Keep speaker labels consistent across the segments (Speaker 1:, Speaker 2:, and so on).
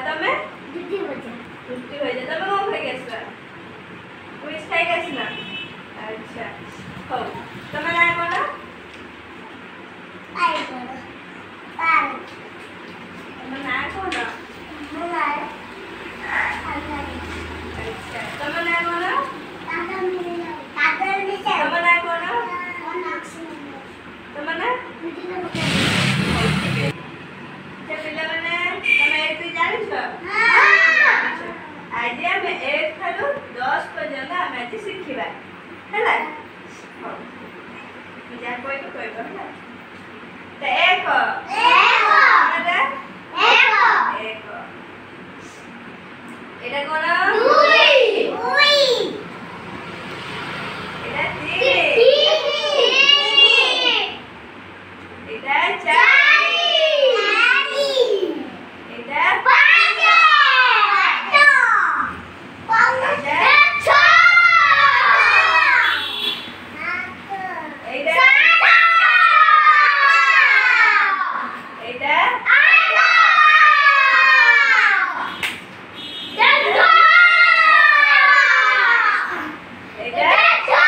Speaker 1: तमे
Speaker 2: रुटी भजा
Speaker 1: रुटी हो जा तमे कौन खाई गेसला कुछ खाई गेसना अच्छा हो तमे ना कोन
Speaker 2: आई करो पार
Speaker 1: तमे ना कोन
Speaker 2: मोबाइल
Speaker 1: अच्छा तमे ना कोन
Speaker 2: कागल में
Speaker 1: तमे ना कोन तमे ना
Speaker 2: रुटी ना भजा
Speaker 1: से पिला माने तमे एतु जानि छ आज हम 1 थालु 10 पर्यंत हम आज सिखिबा हैला हो जा कोई तो कोई बना ते एक माने एक एटा कोन
Speaker 2: दुई
Speaker 1: एटा तीन एटा चार एटा
Speaker 2: पाँच
Speaker 1: एटा एटा एटा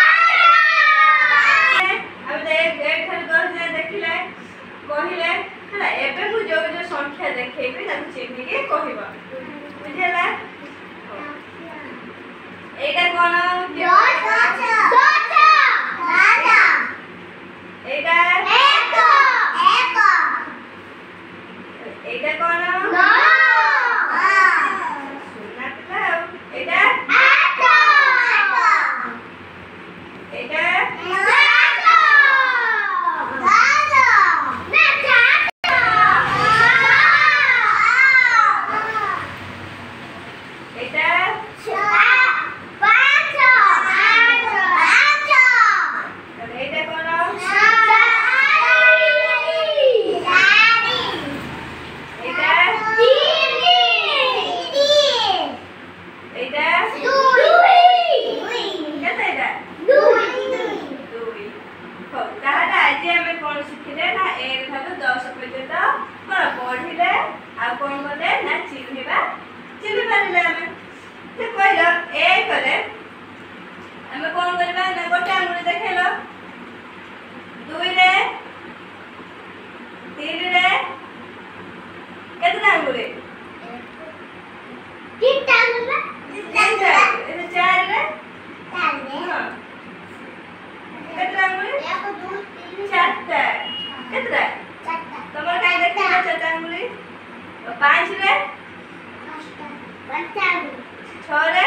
Speaker 1: अब एक खाली 10 जाय देखिले कहिले हला एबे मु जो जो संख्या देखैबे ताकू चिन्ह के कहिबा बुझिला एटा कोन एटा एटा कोन सुना पिला एटा एटा एटा एटा कोन एटा एटा केते एटा दुई हो ताहाले आज हमें कोन सिखिले ना 1 थालु 10 पर्यंत कोन पढिले आ कोन कले ना चिन्हिबा चिन्हि पारिले हमें से कहलो 1 रे हमें कोन करबा ना गोटे आंगुली देखेलो 2 रे 3 रे केतना आंगुली
Speaker 2: कितना
Speaker 1: तीनटा ए 4 रे हां केतना आंगुली चारटा केतना तमर काई देखिला चारटा आंगुली 5 रे 6 रे